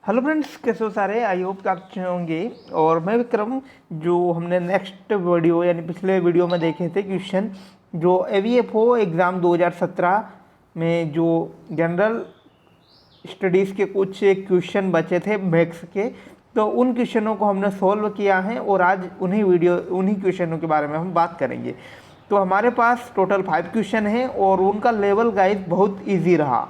Hello friends, कैसे हो सारे। आई होप कि आप अच्छे होंगे। और मैं विक्रम, जो हमने नेक्स्ट वीडियो यानी पिछले वीडियो में देखे थे क्वेश्चन, जो AVFO एग्ज़ाम 2017 में जो जनरल स्टडीज़ के कुछ क्वेश्चन बचे थे मैथ्स के, तो उन क्वेश्चनों को हमने सॉल्व किया है और आज उन्हीं क्वेश्चनों के बारे में हम बात करेंगे। तो हमारे पास टोटल 5 क्वेश्चन हैं और उनका लेवल गाइस बहुत इजी रहा।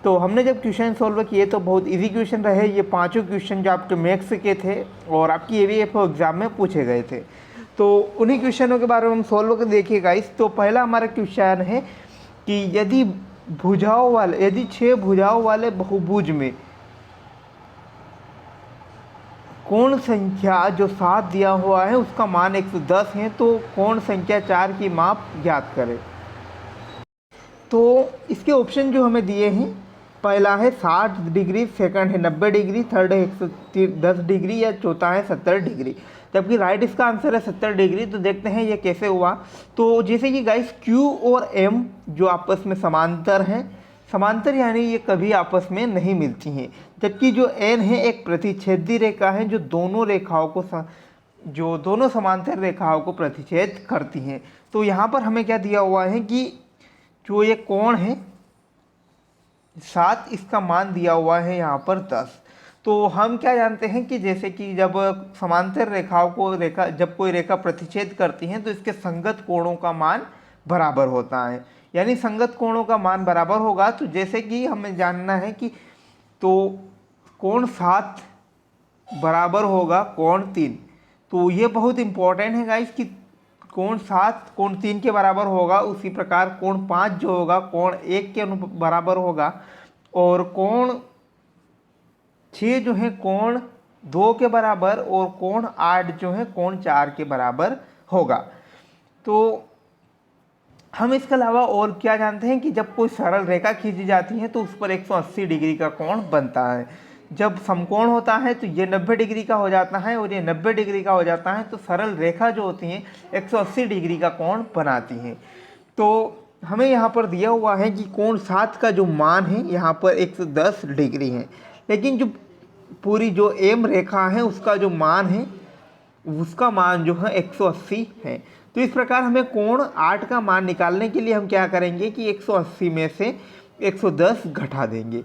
तो हमने जब क्वेश्चन सॉल्व किए तो बहुत इजी क्वेश्चन रहे ये पांचों क्वेश्चन, जो आपके मैथ्स के थे और आपकी AVFO एग्ज़ाम में पूछे गए थे। तो उन्हीं क्वेश्चनों के बारे में हम सॉल्व कर देखिए गाइस। तो पहला हमारा क्वेश्चन है कि यदि 6 भुजाओं वाले बहुभुज में कोण संख्या जो 7 दिया हुआ है उसका मान 110 है, तो कोण संख्या 4 की माप ज्ञात करें। तो इसके ऑप्शन जो हमें दिए हैं, पहला है 60 डिग्री, सेकंड है 90 डिग्री, थर्ड है 110 डिग्री या चौथा है 70 डिग्री। जबकि राइट इसका आंसर है 70 डिग्री। तो देखते हैं ये कैसे हुआ। तो जैसे कि गाइस Q और M जो आपस में समांतर हैं, समांतर यानी ये कभी आपस में नहीं मिलती हैं। जबकि जो N है एक प्रतिच्छेदी रेखा है जो दोनों समांतर रेखाओं को प्रतिच्छेद करती हैं। तो यहाँ पर हमें क्या दिया हुआ है कि जो ये कोण है 7, इसका मान दिया हुआ है यहाँ पर 10। तो हम क्या जानते हैं कि जैसे कि जब समांतर रेखाओं को जब कोई रेखा प्रतिच्छेद करती है तो इसके संगत कोणों का मान बराबर होता है, यानी संगत कोणों का मान बराबर होगा। तो जैसे कि हमें जानना है कि तो कोण 7 बराबर होगा कोण 3। तो ये बहुत इंपॉर्टेंट है गाइस कि कोण 7 कोण 3 के बराबर होगा। उसी प्रकार कोण 5 जो होगा कोण 1 के बराबर होगा, और कोण 6 जो है कोण 2 के बराबर, और कोण 8 जो है कोण 4 के बराबर होगा। तो हम इसके अलावा और क्या जानते हैं कि जब कोई सरल रेखा खींची जाती है तो उस पर 180 डिग्री का कोण बनता है। जब समकोण होता है तो ये 90 डिग्री का हो जाता है और ये 90 डिग्री का हो जाता है। तो सरल रेखा जो होती हैं 180 डिग्री का कोण बनाती हैं। तो हमें यहाँ पर दिया हुआ है कि कोण 7 का जो मान है यहाँ पर 110 डिग्री है, लेकिन जो पूरी जो एम रेखा है उसका जो मान है उसका मान जो है 180 है। तो इस प्रकार हमें कोण 8 का मान निकालने के लिए हम क्या करेंगे कि 180 में से 110 घटा देंगे।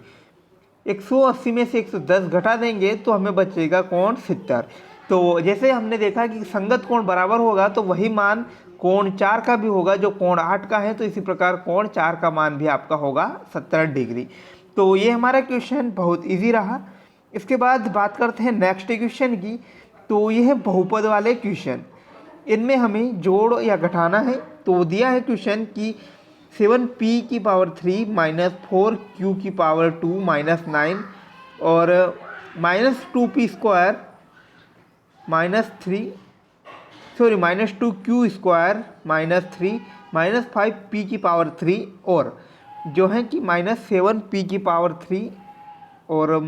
180 में से 110 घटा देंगे तो हमें बचेगा कोण 70। तो जैसे हमने देखा कि संगत कोण बराबर होगा तो वही मान कोण 4 का भी होगा जो कोण 8 का है। तो इसी प्रकार कोण 4 का मान भी आपका होगा 70 डिग्री। तो ये हमारा क्वेश्चन बहुत इजी रहा। इसके बाद बात करते हैं नेक्स्ट क्वेश्चन की। तो ये है बहुपद वाले क्वेश्चन, इनमें हमें जोड़ या घटाना है। तो दिया है क्वेश्चन की 7p की पावर 3 माइनस 4q की पावर 2 माइनस 9 और minus 2p square minus 2q square minus 3 minus 5p की पावर 3 और जो है कि माइनस 7p की पावर 3 और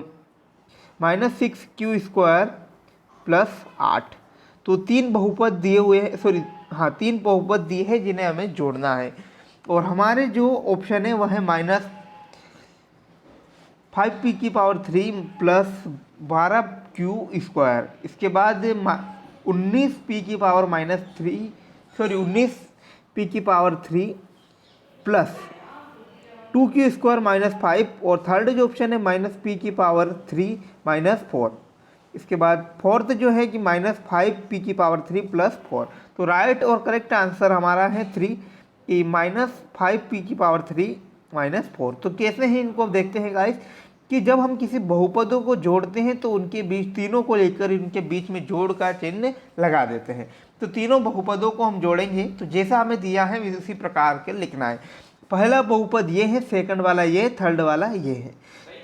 माइनस 6q स्क्वायर प्लस 8। तो तीन बहुपद दिए हुए हैं, तीन बहुपद दिए हैं जिन्हें हमें जोड़ना है। और हमारे जो ऑप्शन है वह है माइनस 5p की पावर 3 प्लस 12q स्क्वायर। इसके बाद 19p की पावर माइनस 19p की power 3 plus 2q square minus 5। और थर्ड जो ऑप्शन है माइनस p की पावर 3 माइनस 4। इसके बाद फोर्थ जो है कि माइनस 5p की पावर 3 प्लस 4। तो राइट और करेक्ट आंसर हमारा है 3 कि माइनस 5p की पावर 3 माइनस 4। तो कैसे हैं इनको देखते हैं गाइस कि जब हम किसी बहुपदों को जोड़ते हैं तो उनके बीच तीनों को लेकर इनके बीच में जोड़ का चिन्ह लगा देते हैं। तो तीनों बहुपदों को हम जोड़ेंगे तो जैसा हमें दिया है उसी प्रकार के लिखना है। पहला बहुपद ये है, सेकंड वाला ये, थर्ड वाला ये है।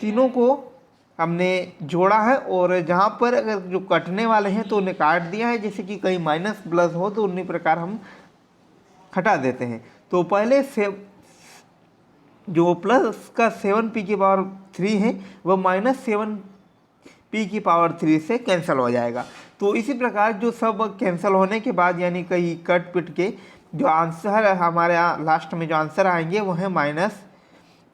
तीनों को हमने जोड़ा है और जहाँ पर अगर जो कटने वाले हैं तो उन्हें काट दिया है। जैसे कि कहीं माइनस प्लस हो तो उन्हीं प्रकार हम हटा देते हैं। तो पहले से जो प्लस का 7p की पावर 3 है वह माइनस 7p की पावर 3 से कैंसिल हो जाएगा। तो इसी प्रकार जो सब कैंसिल होने के बाद यानी कहीं कट पिट के जो आंसर हमारे यहाँ लास्ट में जो आंसर आएंगे वो है माइनस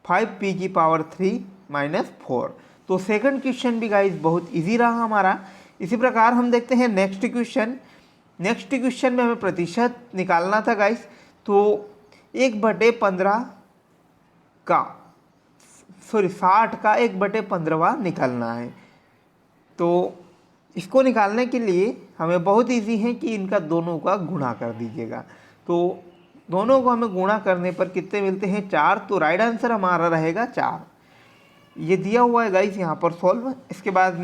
5p की पावर 3 माइनस 4। तो सेकंड क्वेश्चन भी गाइस बहुत इजी रहा हमारा। इसी प्रकार हम देखते हैं नेक्स्ट क्वेश्चन। नेक्स्ट क्वेश्चन में हमें प्रतिशत निकालना था गाइस। तो 1/15 का 60 का 1/15 निकालना है। तो इसको निकालने के लिए हमें बहुत इजी है कि इनका दोनों का गुणा कर दीजिएगा। तो दोनों को हमें गुणा करने पर कितने मिलते हैं? 4। तो राइट आंसर हमारा रहेगा 4। ये दिया हुआ है गाइस यहाँ पर सॉल्व। इसके बाद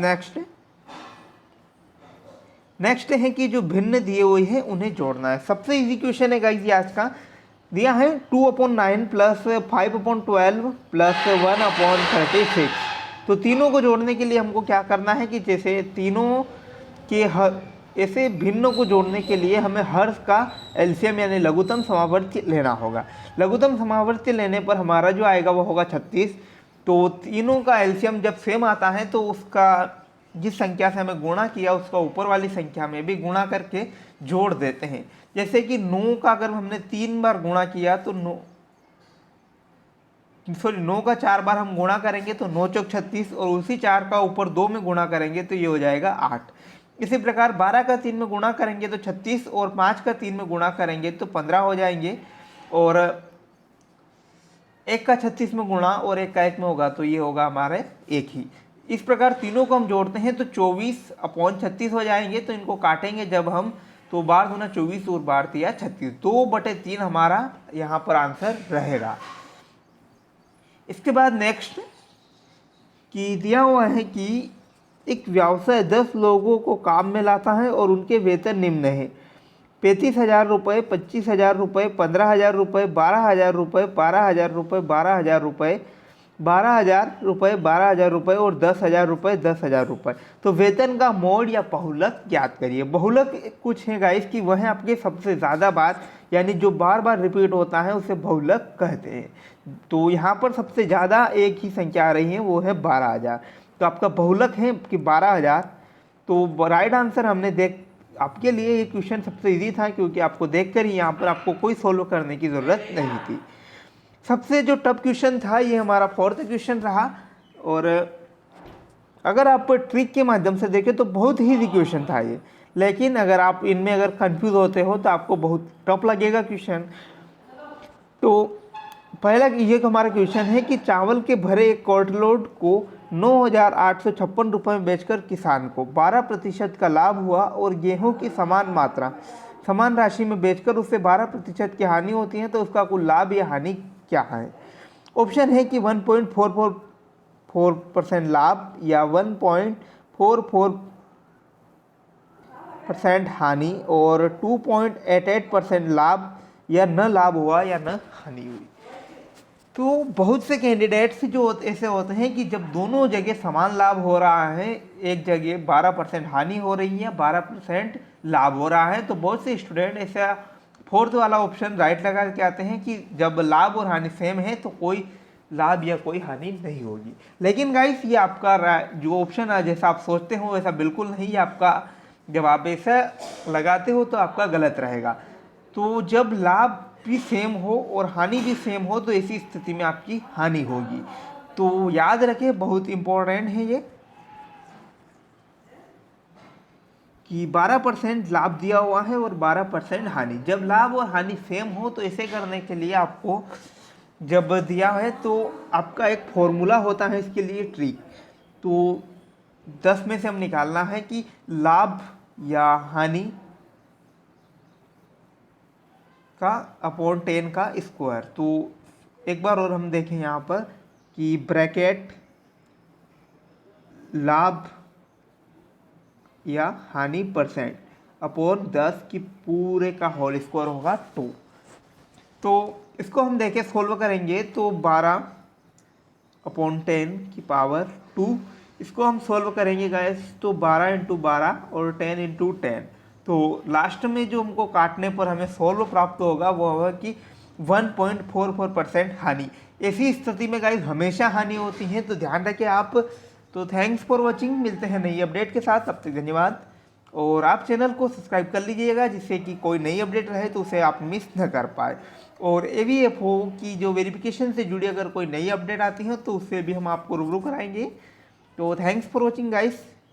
नेक्स्ट है कि जो भिन्न दिए हुए हैं उन्हें जोड़ना है। सबसे इजी क्वेश्चन है गाइस ये आज का। दिया है 2/9 प्लस 5/12 प्लस 1/36। तो तीनों को जोड़ने के लिए हमको क्या करना है कि जैसे तीनों के ऐसे भिन्नों को जोड़ने के लिए हमें हर का एलसीएम यानी लघुत्तम समावर्ती लेना होगा। लघुत्तम समावर्ती लेने पर हमारा जो आएगा वो होगा 36। तो तीनों का एलसीएम जब सेम आता है तो उसका जिस संख्या से हमें गुणा किया उसका ऊपर वाली संख्या में भी गुणा करके जोड़ देते हैं। जैसे कि 9 का अगर हमने 3 बार गुणा किया तो 9 का 4 बार हम गुणा करेंगे तो 9 चौक 36, और उसी 4 का ऊपर 2 में गुणा करेंगे तो ये हो जाएगा 8। इसी प्रकार 12 का 3 में गुणा करेंगे तो 36, और 5 का 3 में गुणा करेंगे तो 15 हो जाएंगे, और 1 का 36 में गुणा और 1 का 1 में होगा तो ये होगा हमारे 1 ही। इस प्रकार तीनों को हम जोड़ते हैं तो 24/36 हो जाएंगे। तो इनको काटेंगे जब हम तो 12 गुना 24 और 12 तिया 36, 2/3 हमारा यहाँ पर आंसर रहेगा। इसके बाद नेक्स्ट कि दिया हुआ है कि एक व्यवसाय 10 लोगों को काम में लाता है और उनके वेतन निम्न है: 35,000 रुपये, 25,000 रुपये, 15,000 रुपये, 12,000 रुपये, 12,000 रुपये, 12,000 रुपये, 12,000 रुपये, 12,000 रुपये और 10,000 रुपये, 10,000 रुपये। तो वेतन का मोड या बहुलक ज्ञात करिए। बहुलक कुछ है गाइस कि वह आपके सबसे ज़्यादा बार यानी जो बार बार रिपीट होता है उसे बहुलक कहते हैं। तो यहाँ पर सबसे ज़्यादा एक ही संख्या आ रही है वो है 12,000। तो आपका बहुलक है कि 12,000। तो राइट आंसर हमने आपके लिए ये क्वेश्चन सबसे इजी था क्योंकि आपको देखकर ही यहाँ पर आपको कोई सोल्व करने की ज़रूरत नहीं थी। सबसे जो टफ क्वेश्चन था ये हमारा 4th क्वेश्चन रहा, और अगर आप ट्रिक के माध्यम से देखें तो बहुत ही इजी क्वेश्चन था ये, लेकिन अगर आप इनमें अगर कंफ्यूज होते हो तो आपको बहुत टफ लगेगा क्वेश्चन। तो पहला ये हमारा क्वेश्चन है कि चावल के भरे एक कार्टलोड को 9,856 रुपये में बेचकर किसान को 12% का लाभ हुआ, और गेहूं की समान राशि में बेचकर उससे 12% की हानि होती है, तो उसका कुल लाभ या हानि क्या है? ऑप्शन है कि 1.444% लाभ या 1.44% हानि और 2.88% लाभ या न लाभ हुआ या न हानि हुई। तो बहुत से कैंडिडेट्स जो ऐसे होते हैं कि जब दोनों जगह समान लाभ हो रहा है, एक जगह 12% हानि हो रही है, 12% लाभ हो रहा है, तो बहुत से स्टूडेंट ऐसा 4th वाला ऑप्शन राइट लगा के आते हैं कि जब लाभ और हानि सेम है तो कोई लाभ या कोई हानि नहीं होगी। लेकिन गाइस ये आपका जो ऑप्शन है जैसा आप सोचते हो वैसा बिल्कुल नहीं है। आपका जब आप ऐसा लगाते हो तो आपका गलत रहेगा। तो जब लाभ भी सेम हो और हानि भी सेम हो तो ऐसी स्थिति में आपकी हानि होगी। तो याद रखें, बहुत इंपॉर्टेंट है ये कि 12% लाभ दिया हुआ है और 12% हानि। जब लाभ और हानि सेम हो तो ऐसे करने के लिए आपको जब दिया है तो आपका एक फॉर्मूला होता है इसके लिए ट्रिक। तो 10 में से हम निकालना है कि लाभ या हानि का अपॉन 10 का स्क्वायर। तो एक बार और हम देखें यहाँ पर कि ब्रैकेट लाभ या हानि % अपॉन 10 की पूरे का होल स्क्वायर होगा 2। तो इसको हम देखें सोल्व करेंगे तो 12/10 की पावर 2, इसको हम सोल्व करेंगे गाइस तो 12 × 12 और 10 × 10। तो लास्ट में जो हमको काटने पर हमें सोल्व प्राप्त होगा वो होगा कि 1.44% हानि। ऐसी स्थिति में गाइस हमेशा हानि होती है, तो ध्यान रखें आप। तो थैंक्स फॉर वॉचिंग, मिलते हैं नई अपडेट के साथ, तब तक धन्यवाद। और आप चैनल को सब्सक्राइब कर लीजिएगा जिससे कि कोई नई अपडेट रहे तो उसे आप मिस न कर पाए। और AVFO की जो वेरिफिकेशन से जुड़ी अगर कोई नई अपडेट आती है तो उससे भी हम आपको रूबरू कराएंगे। तो थैंक्स फॉर वॉचिंग गाइस।